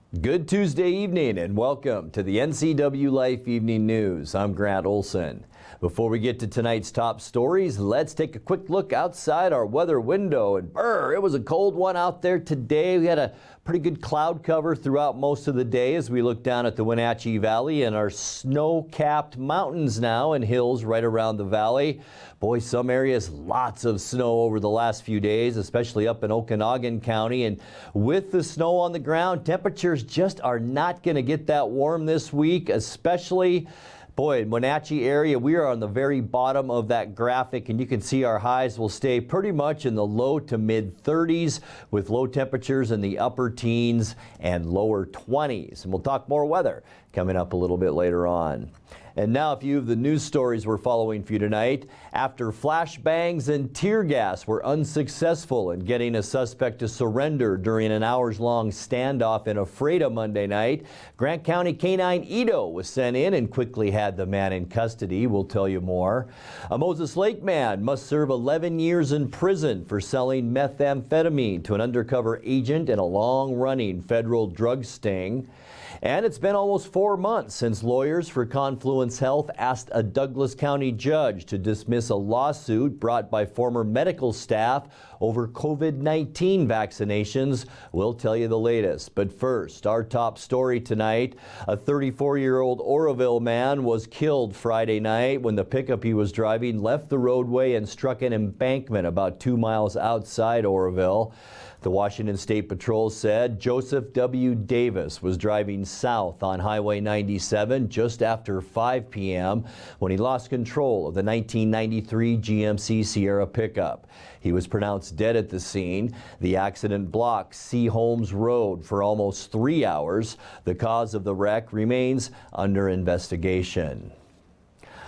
Good Tuesday evening and welcome to the NCWLIFE Evening News. I'm Grant Olson. Before we get to tonight's top stories, let's take a quick look outside our weather window. And it was a cold one out there today. We had a pretty good cloud cover throughout most of the day as we look down at the Wenatchee Valley and our snow-capped mountains now and hills right around the valley. Boy, some areas, lots of snow over the last few days, especially up in Okanogan County. And with the snow on the ground, temperatures just are not going to get that warm this week, especially in Wenatchee area. We are on the very bottom of that graphic, and you can see our highs will stay pretty much in the low to mid 30s with low temperatures in the upper teens and lower 20s. And we'll talk more weather coming up a little bit later on. And now a few of the news stories we're following for you tonight. After flashbangs and tear gas were unsuccessful in getting a suspect to surrender during an hours-long standoff in Ephrata Monday night, County K9 Edo was sent in and quickly had the man in custody. We'll tell you more. A Moses Lake man must serve 11 years in prison for selling methamphetamine to an undercover agent in a long-running federal drug sting. And it's been almost 4 months since lawyers for Confluence Health asked a Douglas County judge to dismiss a lawsuit brought by former medical staff over COVID-19 vaccinations. We'll tell you the latest. But first, our top story tonight. A 34-year-old Oroville man was killed Friday night when the pickup he was driving left the roadway and struck an embankment about 2 miles outside Oroville. The Washington State Patrol said Joseph W. Davis was driving south on Highway 97 just after 5 p.m. when he lost control of the 1993 GMC Sierra pickup. He was pronounced dead at the scene. The accident blocked C. Holmes Road for almost 3 hours. The cause of the wreck remains under investigation.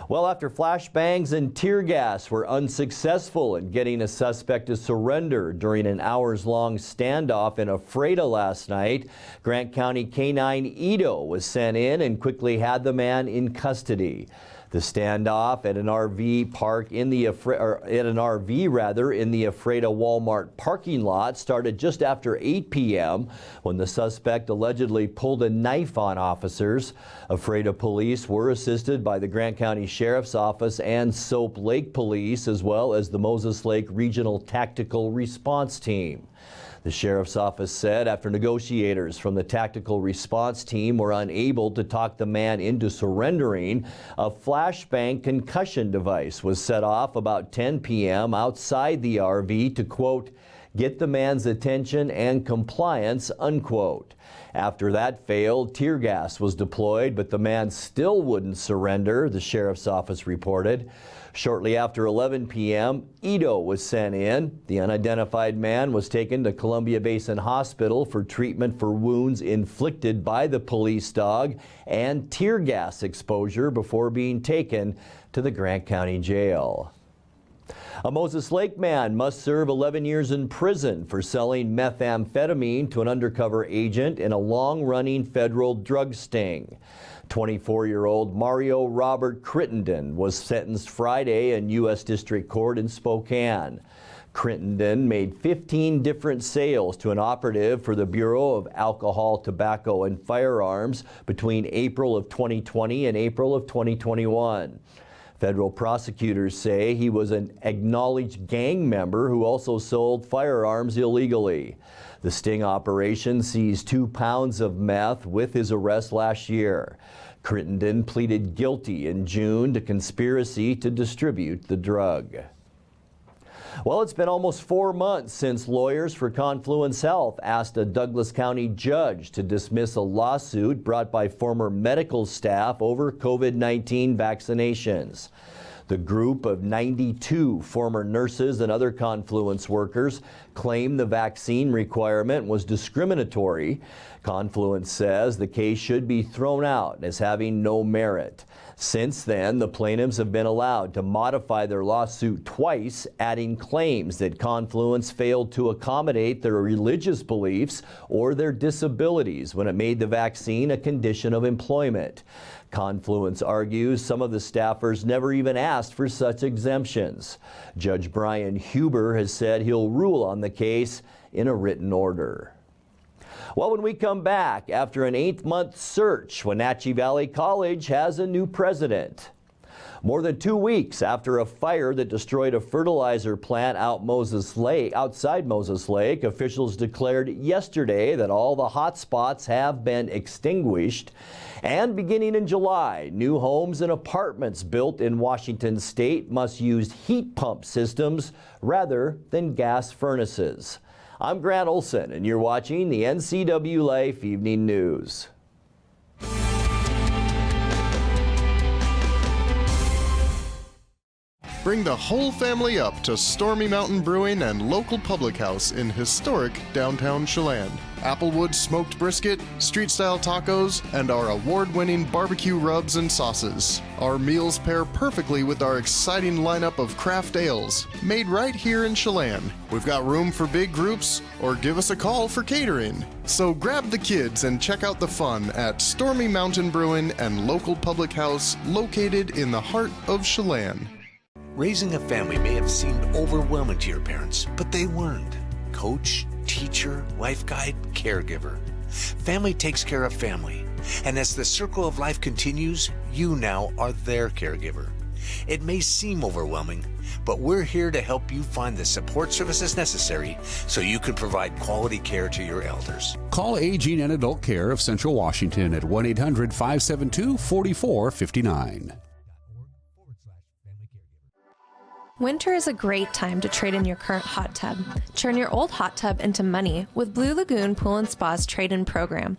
Well, after flashbangs and tear gas were unsuccessful in getting a suspect to surrender during an hours-long standoff in Ephrata last night, County K9 Edo was sent in and quickly had the man in custody. The standoff at an RV park in the Ephrata Walmart parking lot started just after 8 p.m. when the suspect allegedly pulled a knife on officers. Ephrata police were assisted by the Grant County Sheriff's Office and Soap Lake Police, as well as the Moses Lake Regional Tactical Response Team. The Sheriff's Office said after negotiators from the Tactical Response Team were unable to talk the man into surrendering, a flashbang concussion device was set off about 10 p.m. outside the RV to, quote, get the man's attention and compliance, unquote. After that failed, tear gas was deployed, but the man still wouldn't surrender, the Sheriff's Office reported. Shortly after 11 p.m., Edo was sent in. The unidentified man was taken to Columbia Basin Hospital for treatment for wounds inflicted by the police dog and tear gas exposure before being taken to the Grant County Jail. A Moses Lake man must serve 11 years in prison for selling methamphetamine to an undercover agent in a long-running federal drug sting. 24-year-old Mario Robert Crittenden was sentenced Friday in U.S. District Court in Spokane. Crittenden made 15 different sales to an operative for the Bureau of Alcohol, Tobacco, and Firearms between April of 2020 and April of 2021. Federal prosecutors say he was an acknowledged gang member who also sold firearms illegally. The sting operation seized 2 pounds of meth with his arrest last year. Crittenden pleaded guilty in June to conspiracy to distribute the drug. Well, it's been almost 4 months since lawyers for Confluence Health asked a Douglas County judge to dismiss a lawsuit brought by former medical staff over COVID-19 vaccinations. The group of 92 former nurses and other Confluence workers claim the vaccine requirement was discriminatory. Confluence says the case should be thrown out as having no merit. Since then, the plaintiffs have been allowed to modify their lawsuit twice, adding claims that Confluence failed to accommodate their religious beliefs or their disabilities when it made the vaccine a condition of employment. Confluence argues some of the staffers never even asked for such exemptions. Judge Brian Huber has said he'll rule on the case in a written order. Well, when we come back, after an 8-month search, Wenatchee Valley College has a new president. More than 2 weeks after a fire that destroyed a fertilizer plant outside Moses Lake, officials declared yesterday that all the hot spots have been extinguished. And beginning in July, new homes and apartments built in Washington state must use heat pump systems rather than gas furnaces. I'm Grant Olson, and you're watching the NCWLIFE Evening News. Bring the whole family up to Stormy Mountain Brewing and local public house in historic downtown Chelan. Applewood smoked brisket, street-style tacos, and our award-winning barbecue rubs and sauces. Our meals pair perfectly with our exciting lineup of craft ales, made right here in Chelan. We've got room for big groups, or give us a call for catering. So grab the kids and check out the fun at Stormy Mountain Brewing and local public house located in the heart of Chelan. Raising a family may have seemed overwhelming to your parents, but they weren't. Coach, teacher, life guide, caregiver. Family takes care of family. And as the circle of life continues, you now are their caregiver. It may seem overwhelming, but we're here to help you find the support services necessary so you can provide quality care to your elders. Call Aging and Adult Care of Central Washington at 1-800-572-4459. Winter is a great time to trade in your current hot tub. Turn your old hot tub into money with Blue Lagoon Pool and Spa's trade-in program.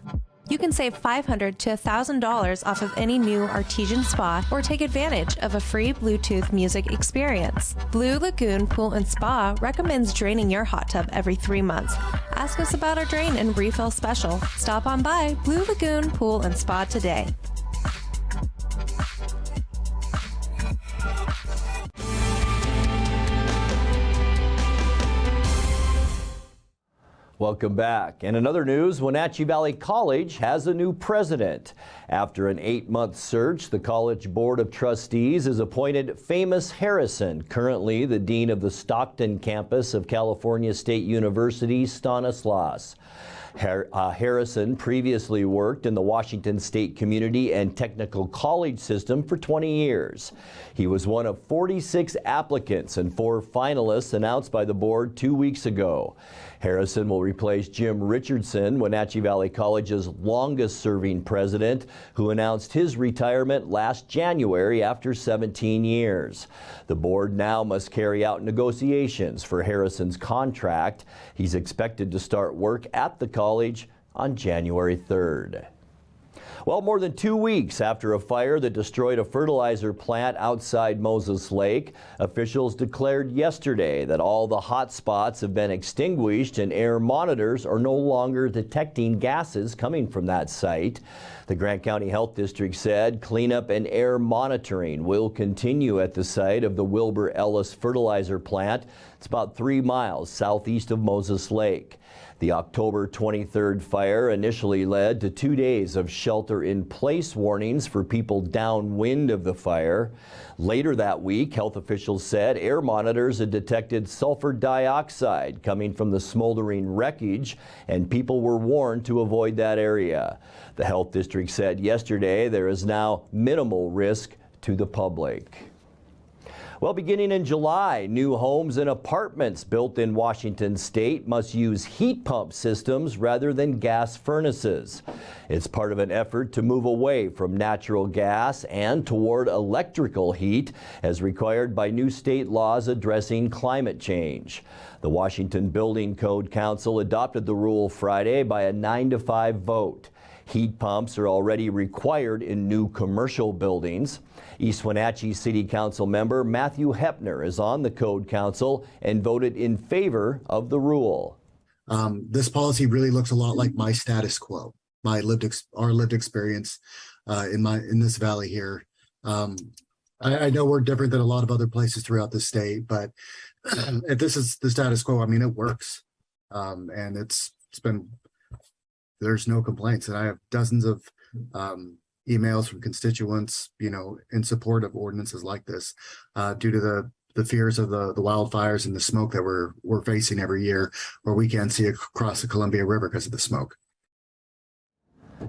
You can save $500 to $1,000 off of any new artesian spa or take advantage of a free Bluetooth music experience. Blue Lagoon Pool and Spa recommends draining your hot tub every 3 months. Ask us about our drain and refill special. Stop on by Blue Lagoon Pool and Spa today. Welcome back. And in other news, Wenatchee Valley College has a new president. After an 8-month search, the College Board of Trustees has appointed Famous Harrison, currently the Dean of the Stockton campus of California State University, Stanislaus. Harrison previously worked in the Washington State Community and Technical College system for 20 years. He was one of 46 applicants and 4 finalists announced by the board 2 weeks ago. Harrison will replace Jim Richardson, Wenatchee Valley College's longest-serving president, who announced his retirement last January after 17 years. The board now must carry out negotiations for Harrison's contract. He's expected to start work at the college on January 3rd. Well, more than 2 weeks after a fire that destroyed a fertilizer plant outside Moses Lake, officials declared yesterday that all the hot spots have been extinguished and air monitors are no longer detecting gases coming from that site. The Grant County Health District said cleanup and air monitoring will continue at the site of the Wilbur Ellis fertilizer plant. It's about 3 miles southeast of Moses Lake. The October 23rd fire initially led to 2 days of shelter-in-place warnings for people downwind of the fire. Later that week, health officials said air monitors had detected sulfur dioxide coming from the smoldering wreckage, and people were warned to avoid that area. The health district said yesterday there is now minimal risk to the public. Well, beginning in July, new homes and apartments built in Washington state must use heat pump systems rather than gas furnaces. It's part of an effort to move away from natural gas and toward electrical heat as required by new state laws addressing climate change. The Washington Building Code Council adopted the rule Friday by a 9-5 vote. Heat pumps are already required in new commercial buildings. East Wenatchee City Council member Matthew Hepner is on the Code Council and voted in favor of the rule. This policy really looks a lot like my status quo, our lived experience in this valley here. I know we're different than a lot of other places throughout the state, but if this is the status quo, I mean, it works, and it's been. There's no complaints, and I have dozens of emails from constituents, in support of ordinances like this, due to the fears of the wildfires and the smoke that we're facing every year, where we can't see across the Columbia River because of the smoke.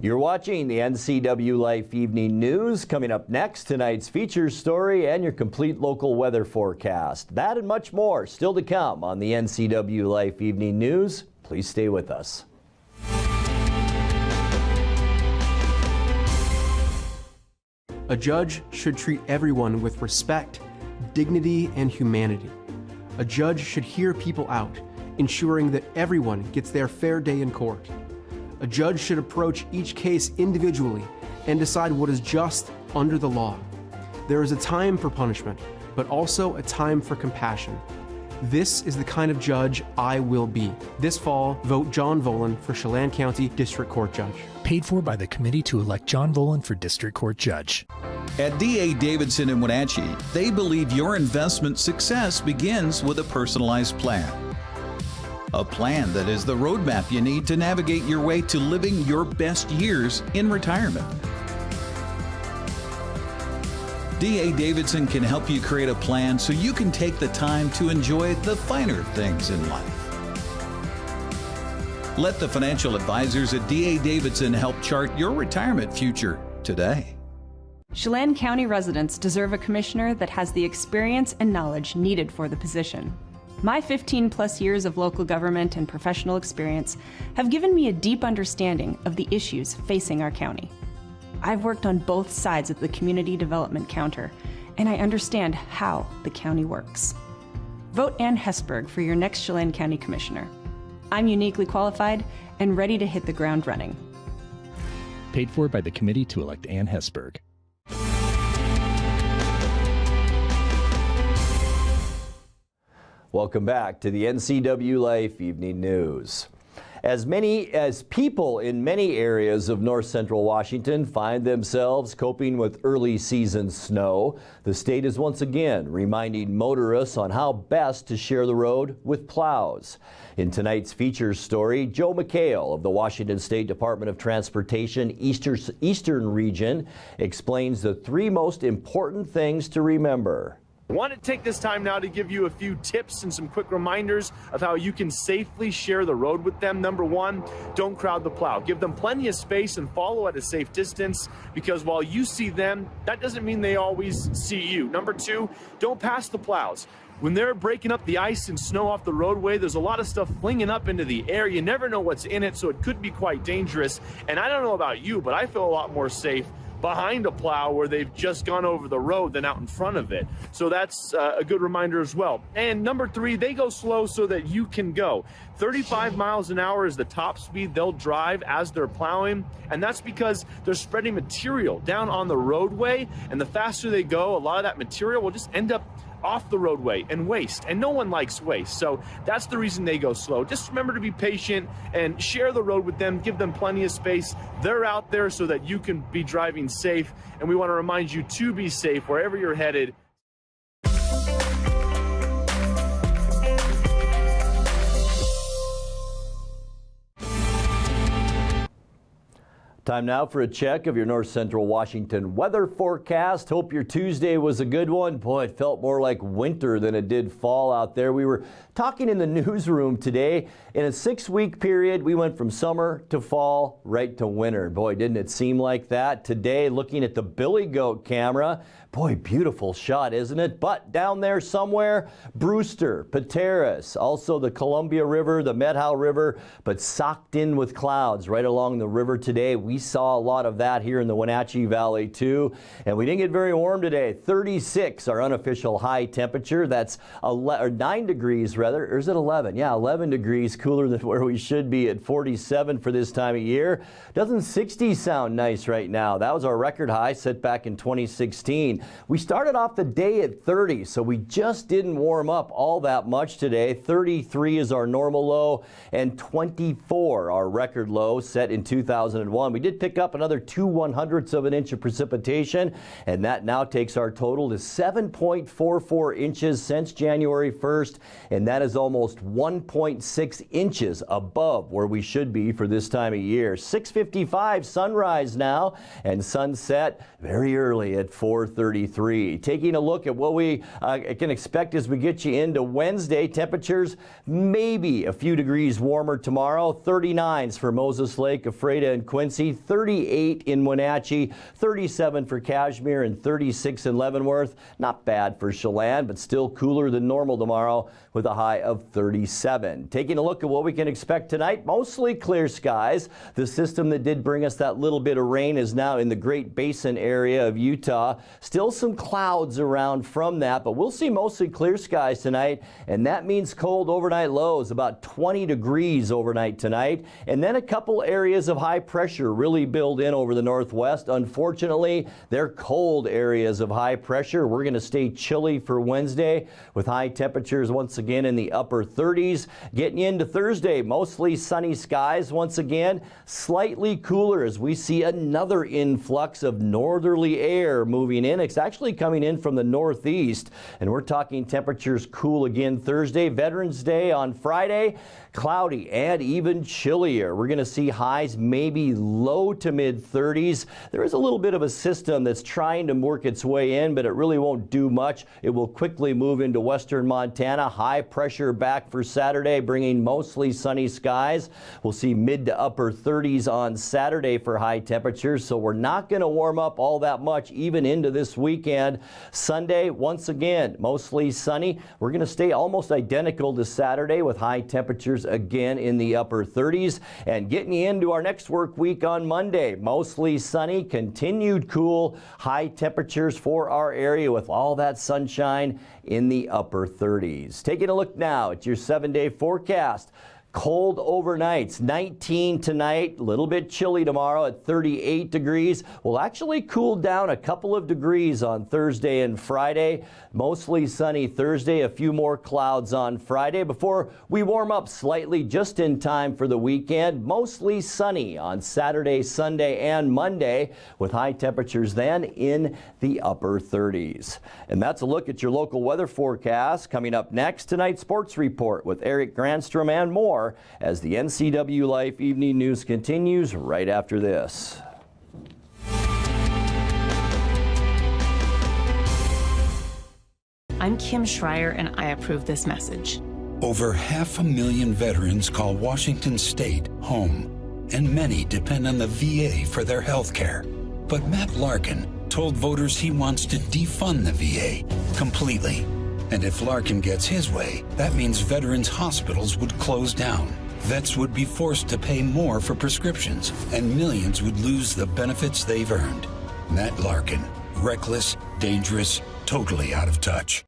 You're watching the NCWLIFE Evening News. Coming up next, tonight's features story and your complete local weather forecast. That and much more still to come on the NCWLIFE Evening News. Please stay with us. A judge should treat everyone with respect, dignity, and humanity. A judge should hear people out, ensuring that everyone gets their fair day in court. A judge should approach each case individually and decide what is just under the law. There is a time for punishment, but also a time for compassion. This is the kind of judge I will be. This fall, vote John Volan for Chelan County District Court Judge. Paid for by the committee to elect John Volan for District Court Judge. At D.A. Davidson in Wenatchee, they believe your investment success begins with a personalized plan. A plan that is the roadmap you need to navigate your way to living your best years in retirement. D.A. Davidson can help you create a plan so you can take the time to enjoy the finer things in life. Let the financial advisors at D.A. Davidson help chart your retirement future today. Chelan County residents deserve a commissioner that has the experience and knowledge needed for the position. My 15-plus years of local government and professional experience have given me a deep understanding of the issues facing our county. I've worked on both sides of the community development counter, and I understand how the county works. Vote Ann Hesberg for your next Chelan County Commissioner. I'm uniquely qualified and ready to hit the ground running. Paid for by the committee to elect Ann Hesberg. Welcome back to the NCWLIFE Evening News. As people in many areas of north central Washington find themselves coping with early season snow, the state is once again reminding motorists on how best to share the road with plows. In tonight's features story, Joe McHale of the Washington State Department of Transportation Eastern Region explains the three most important things to remember. I want to take this time now to give you a few tips and some quick reminders of how you can safely share the road with them. Number one, don't crowd the plow. Give them plenty of space and follow at a safe distance, because while you see them, that doesn't mean they always see you. Number two, don't pass the plows. When they're breaking up the ice and snow off the roadway, there's a lot of stuff flinging up into the air. You never know what's in it, so it could be quite dangerous. And I don't know about you, but I feel a lot more safe behind a plow where they've just gone over the road than out in front of it. So that's a good reminder as well. And number three, they go slow so that you can go. 35 miles an hour is the top speed they'll drive as they're plowing, and that's because they're spreading material down on the roadway, and the faster they go, a lot of that material will just end up off the roadway and waste, and no one likes waste. So that's the reason they go slow. Just remember to be patient and share the road with them. Give them plenty of space. They're out there so that you can be driving safe, and we want to remind you to be safe wherever you're headed. Time now for a check of your north central Washington weather forecast. Hope your Tuesday was a good one. Boy, it felt more like winter than it did fall out there. We were talking in the newsroom today. In a 6-week period, we went from summer to fall right to winter. Boy, didn't it seem like that? Today, looking at the Billy Goat camera, boy, beautiful shot, isn't it? But down there somewhere, Brewster, Pateras, also the Columbia River, the Methow River, but socked in with clouds right along the river today. We saw a lot of that here in the Wenatchee Valley too. And we didn't get very warm today. 36, our unofficial high temperature. That's 9 degrees rather, or is it 11? Yeah, 11 degrees cooler than where we should be at 47 for this time of year. Doesn't 60 sound nice right now? That was our record high set back in 2016. We started off the day at 30, so we just didn't warm up all that much today. 33 is our normal low, and 24 our record low set in 2001. We did pick up another 2/100ths of an inch of precipitation, and that now takes our total to 7.44 inches since January 1st, and that is almost 1.6 inches above where we should be for this time of year. 6:55 sunrise now, and sunset very early at 4:33. Taking a look at what we can expect as we get you into Wednesday, temperatures maybe a few degrees warmer tomorrow. 39s for Moses Lake, Ephrata, and Quincy. County, 38 in Wenatchee, 37 for Kashmir, and 36 in Leavenworth. Not bad for Chelan, but still cooler than normal tomorrow with a high of 37. Taking a look at what we can expect tonight, mostly clear skies. The system that did bring us that little bit of rain is now in the Great Basin area of Utah. Still some clouds around from that, but we'll see mostly clear skies tonight, and that means cold overnight lows, about 20 degrees overnight tonight, and then a couple areas of high pressure really build in over the northwest. Unfortunately, they're cold areas of high pressure. We're going to stay chilly for Wednesday with high temperatures once again in the upper 30s. Getting into Thursday, mostly sunny skies once again, slightly cooler as we see another influx of northerly air moving in. It's actually coming in from the northeast, and we're talking temperatures cool again Thursday. Veterans Day on Friday, cloudy and even chillier. We're going to see highs maybe low to mid 30s. There is a little bit of a system that's trying to work its way in, but it really won't do much. It will quickly move into western Montana. High pressure back for Saturday, bringing mostly sunny skies. We'll see mid to upper 30s on Saturday for high temperatures, so we're not going to warm up all that much even into this weekend. Sunday, once again, mostly sunny. We're going to stay almost identical to Saturday with high temperatures again in the upper 30s. And getting you into our next work week on Monday, mostly sunny, continued cool, high temperatures for our area with all that sunshine in the upper 30s. Taking a look now at your 7-day forecast. Cold overnights, 19 tonight, a little bit chilly tomorrow at 38 degrees. We'll actually cool down a couple of degrees on Thursday and Friday. Mostly sunny Thursday, a few more clouds on Friday before we warm up slightly just in time for the weekend. Mostly sunny on Saturday, Sunday, and Monday with high temperatures then in the upper 30s. And that's a look at your local weather forecast. Coming up next, tonight's sports report with Eric Granstrom and more as the NCWLIFE Evening News continues right after this. I'm Kim Schreier, and I approve this message. Over 500,000 veterans call Washington State home, and many depend on the VA for their health care. But Matt Larkin told voters he wants to defund the VA completely. And if Larkin gets his way, that means veterans' hospitals would close down. Vets would be forced to pay more for prescriptions, and millions would lose the benefits they've earned. Matt Larkin, reckless, dangerous, totally out of touch.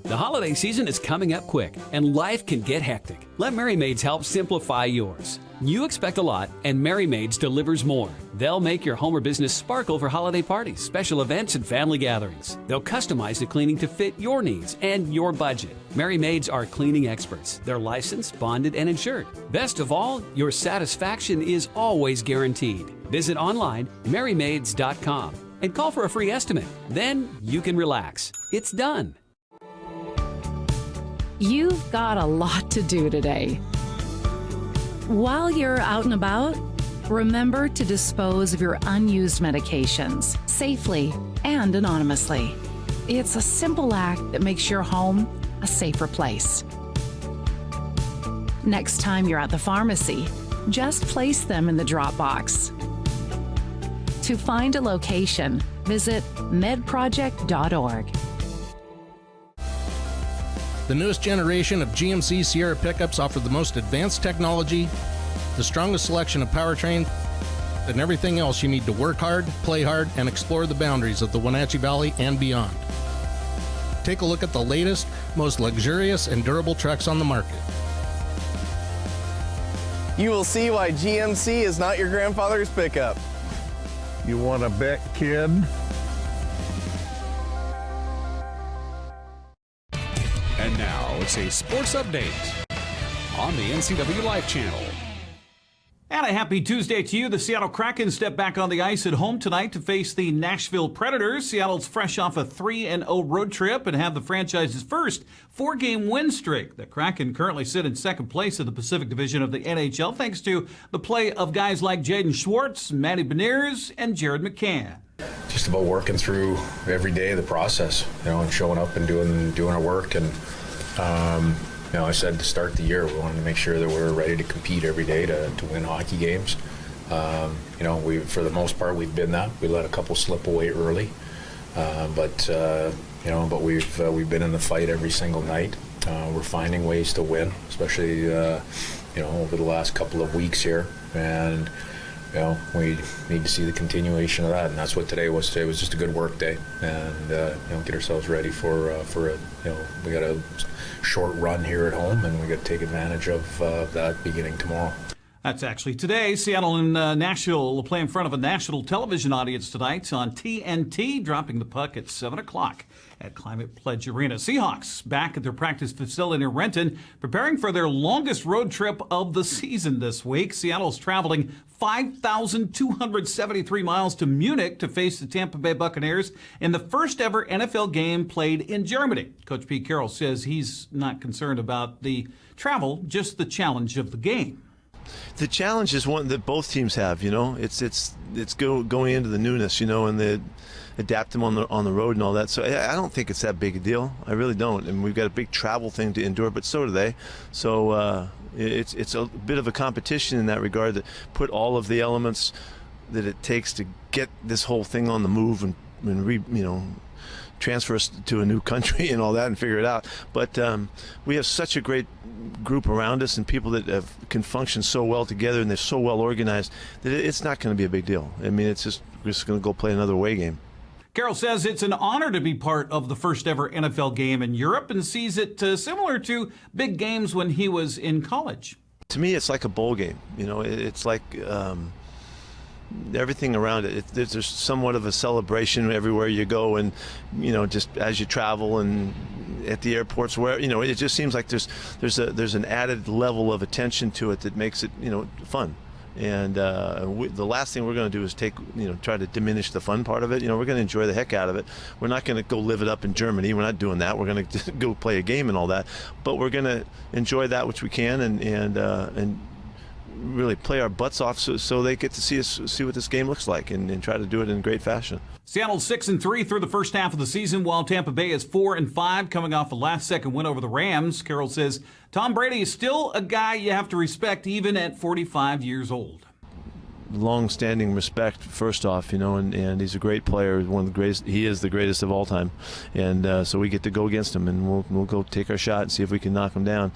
The holiday season is coming up quick, and life can get hectic. Let Merry Maids help simplify yours. You expect a lot, and Merry Maids delivers more. They'll make your home or business sparkle for holiday parties, special events, and family gatherings. They'll customize the cleaning to fit your needs and your budget. Merry Maids are cleaning experts. They're licensed, bonded, and insured. Best of all, your satisfaction is always guaranteed. Visit online, merrymaids.com, and call for a free estimate. Then you can relax. It's done. You've got a lot to do today. While you're out and about, remember to dispose of your unused medications safely and anonymously. It's a simple act that makes your home a safer place. Next time you're at the pharmacy, just place them in the drop box. To find a location, visit medproject.org. The newest generation of GMC Sierra pickups offer the most advanced technology, the strongest selection of powertrain, and everything else you need to work hard, play hard, and explore the boundaries of the Wenatchee Valley and beyond. Take a look at the latest, most luxurious and durable trucks on the market. You will see why GMC is not your grandfather's pickup. You want to bet, kid? And now it's a sports update on the NCWLIFE channel. And a happy Tuesday to you. The Seattle Kraken step back on the ice at home tonight to face the Nashville Predators. Seattle's fresh off a 3-0 road trip and have the franchise's first 4-game win streak. The Kraken currently sit in second place in the Pacific Division of the NHL thanks to the play of guys like Jaden Schwartz, Matty Beniers, and Jared McCann. Just about working through every day the process, and showing up and doing our work. And I said to start the year, we wanted to make sure that we're ready to compete every day to win hockey games. We, for the most part, we've been that. We let a couple slip away early, but we've been in the fight every single night. We're finding ways to win, especially over the last couple of weeks here, and we need to see the continuation of that, and that's what today was. Today was just a good work day, and get ourselves ready for we got a short run here at home, and we got to take advantage of that beginning tomorrow. That's actually today. Seattle and Nashville will play in front of a national television audience tonight on TNT, dropping the puck at 7 o'clock at Climate Pledge Arena. Seahawks back at their practice facility in Renton, preparing for their longest road trip of the season this week. Seattle's traveling 5,273 miles to Munich to face the Tampa Bay Buccaneers in the first ever NFL game played in Germany. Coach Pete Carroll says he's not concerned about the travel, just the challenge of the game. The challenge is one that both teams have. It's going into the newness, and the adapt them on the road and all that. So I don't think it's that big a deal. I really don't. And we've got a big travel thing to endure, but so do they. So it's a bit of a competition in that regard, that put all of the elements that it takes to get this whole thing on the move and transfer us to a new country and all that and figure it out. But we have such a great group around us and people that can function so well together, and they're so well organized that it's not going to be a big deal. I mean, we're just going to go play another away game. Carroll says it's an honor to be part of the first ever NFL game in Europe and sees it similar to big games when he was in college. To me, it's like a bowl game. It's like everything around it. There's somewhat of a celebration everywhere you go, and just as you travel and at the airports, where it just seems like there's an added level of attention to it that makes it fun. And the last thing we're going to do is try to diminish the fun part of it. We're going to enjoy the heck out of it. We're not going to go live it up in Germany. We're not doing that. We're going to go play a game and all that. But we're going to enjoy that which we can, and really play our butts off so they get to see what this game looks like, and try to do it in great fashion. Seattle's 6-3 through the first half of the season, while Tampa Bay is 4-5, coming off a last-second win over the Rams. Carroll says Tom Brady is still a guy you have to respect even at 45 years old. Long-standing respect, first off, and he's a great player, one of the greatest. He is the greatest of all time, and so we get to go against him, and we'll go take our shot and see if we can knock him down.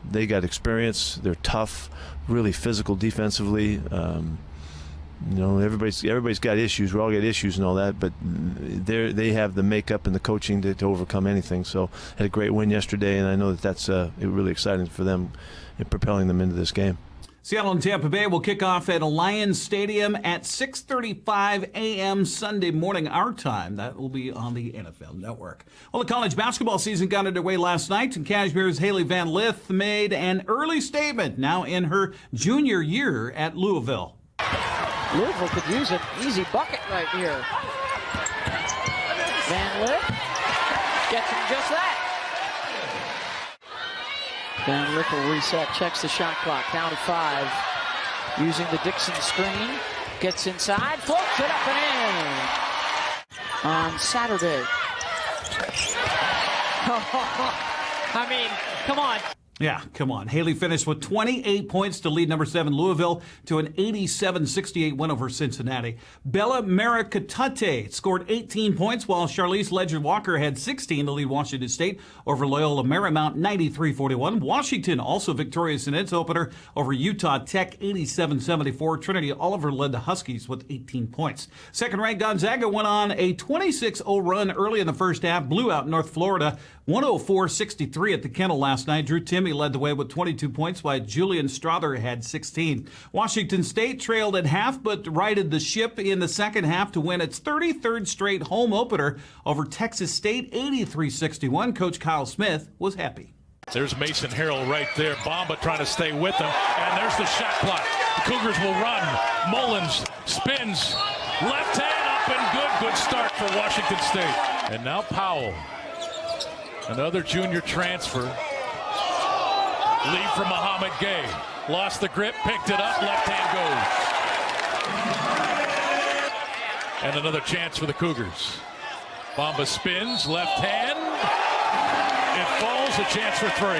They got experience. They're tough, really physical defensively. Everybody's got issues. We all got issues and all that, but they have the makeup and the coaching to overcome anything. So had a great win yesterday, and I know that's really exciting for them in propelling them into this game. Seattle and Tampa Bay will kick off at Alliance Stadium at 6:35 a.m. Sunday morning, our time. That will be on the NFL Network. Well, the college basketball season got underway last night, and Cashmere's Haley Van Lith made an early statement, now in her junior year at Louisville. Louisville could use an easy bucket right here. Van Lith gets him just that. Van Lith will reset, checks the shot clock, down to 5. Using the Dixon screen, gets inside, floats it up and in. On Saturday. I mean, come on. Yeah, come on. Haley finished with 28 points to lead number 7 Louisville to an 87-68 win over Cincinnati. Bella Maricatate scored 18 points, while Charlize Ledger-Walker had 16 to lead Washington State over Loyola Marymount 93-41. Washington also victorious in its opener over Utah Tech 87-74. Trinity Oliver led the Huskies with 18 points. Second-ranked Gonzaga went on a 26-0 run early in the first half, blew out North Florida 104-63 at the Kennel last night. Drew Timme led the way with 22 points, while Julian Strother had 16. Washington State trailed at half, but righted the ship in the second half to win its 33rd straight home opener over Texas State 83-61. Coach Kyle Smith was happy. There's Mason Harrell right there. Bamba trying to stay with him. And there's the shot clock. The Cougars will run. Mullins spins. Left hand up and good. Good start for Washington State. And now Powell. Another junior transfer. Lead from Muhammad Gay. Lost the grip, picked it up, left hand goes. And another chance for the Cougars. Bamba spins, left hand. It falls, a chance for 3.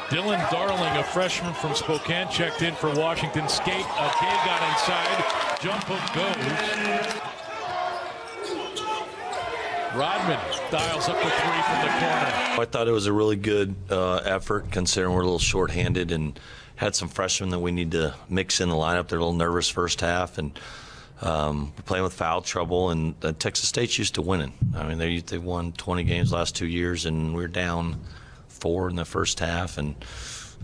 Dylan Darling, a freshman from Spokane, checked in for Washington. Skate, Gay got inside. Jump hook goes. Rodman dials up the 3 from the corner. I thought it was a really good effort, considering we're a little shorthanded and had some freshmen that we need to mix in the lineup. They're a little nervous first half, and we're playing with foul trouble, and Texas State's used to winning. I mean, they've won 20 games the last 2 years, and we're down 4 in the first half, and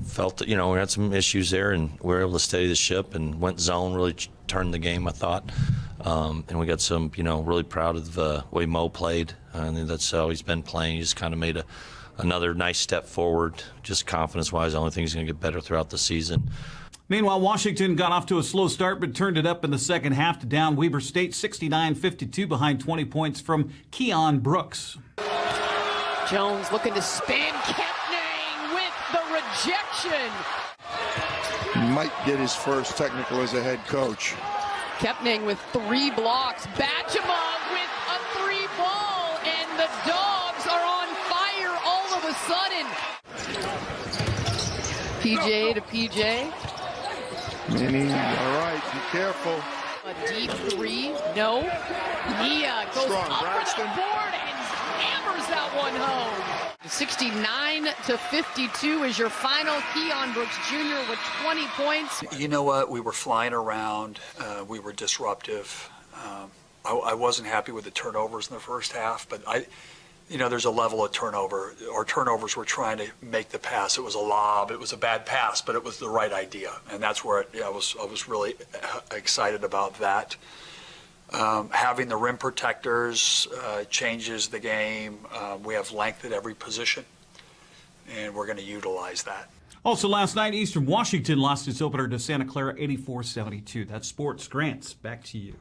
felt that, we had some issues there, and we were able to steady the ship and went zone, really turned the game, I thought. And we got some, really proud of the way Mo played. I think that's how he's been playing. He just kind of made another nice step forward, just confidence-wise. The only thing he's going to get better throughout the season. Meanwhile, Washington got off to a slow start but turned it up in the second half to down Weber State 69-52 behind 20 points from Keon Brooks. Jones looking to spin. Kepning with the rejection. He might get his first technical as a head coach. Kepning with 3 blocks. Bachama with a 3-ball, and the Dogs are on fire all of a sudden. PJ to PJ. Manning, all right, be careful. A deep 3, no. Nia goes Strong, up Braxton. for the board and hammers that one home. 69-52 is your final. Keon Brooks Jr. with 20 points. You know what? We were flying around. We were disruptive. I wasn't happy with the turnovers in the first half, but there's a level of turnover. Our turnovers were trying to make the pass. It was a lob. It was a bad pass, but it was the right idea, and that's where I was really excited about that. Having the rim protectors changes the game. We have length at every position, and we're going to utilize that. Also last night, Eastern Washington lost its opener to Santa Clara 84-72. That's Sports. Grants, back to you.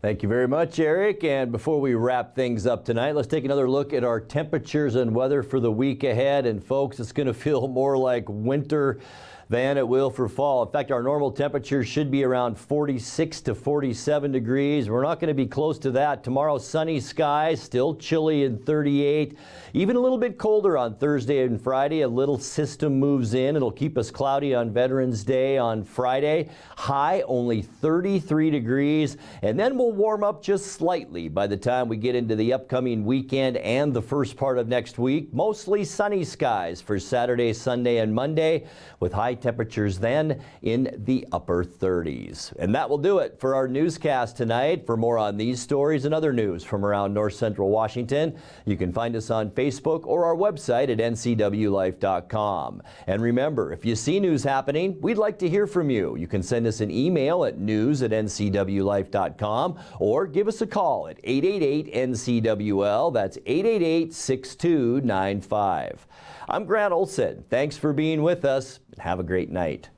Thank you very much, Eric. And before we wrap things up tonight, let's take another look at our temperatures and weather for the week ahead. And folks, it's going to feel more like winter than it will for fall. In fact, our normal temperature should be around 46 to 47 degrees. We're not going to be close to that. Tomorrow, sunny skies, still chilly in 38. Even a little bit colder on Thursday and Friday. A little system moves in. It'll keep us cloudy on Veterans Day on Friday. High only 33 degrees. And then we'll warm up just slightly by the time we get into the upcoming weekend and the first part of next week. Mostly sunny skies for Saturday, Sunday, and Monday, with high temperatures then in the upper 30s. And that will do it for our newscast tonight. For more on these stories and other news from around North Central Washington, you can find us on Facebook or our website at ncwlife.com. And remember, if you see news happening, we'd like to hear from you. You can send us an email at news@ncwlife.com or give us a call at 888-NCWL. That's 888-6295. I'm Grant Olson. Thanks for being with us, and have a great night.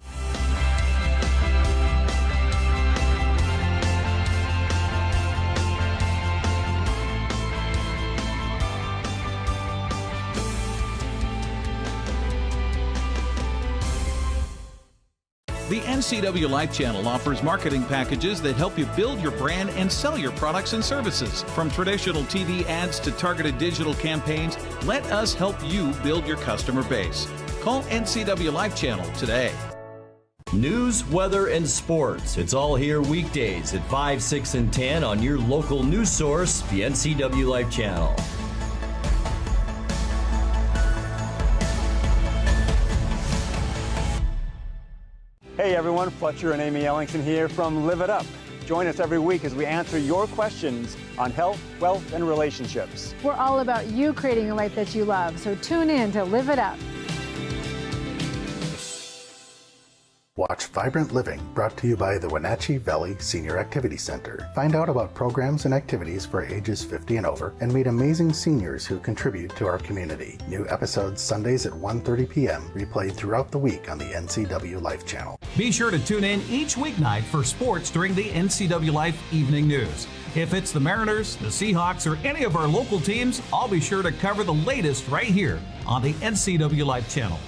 The NCW Life channel offers marketing packages that help you build your brand and sell your products and services. From traditional TV ads to targeted digital campaigns, let us help you build your customer base. Call NCW Life channel today. News, weather, and sports. It's all here weekdays at 5, 6, and 10 on your local news source, the NCW Life channel. Hey everyone, Fletcher and Amy Ellingson here from Live It Up. Join us every week as we answer your questions on health, wealth, and relationships. We're all about you creating a life that you love, so tune in to Live It Up. Watch Vibrant Living, brought to you by the Wenatchee Valley Senior Activity Center. Find out about programs and activities for ages 50 and over, and meet amazing seniors who contribute to our community. New episodes Sundays at 1:30 p.m., replayed throughout the week on the NCW Life channel. Be sure to tune in each weeknight for sports during the NCW Life Evening News. If it's the Mariners, the Seahawks, or any of our local teams, I'll be sure to cover the latest right here on the NCW Life channel.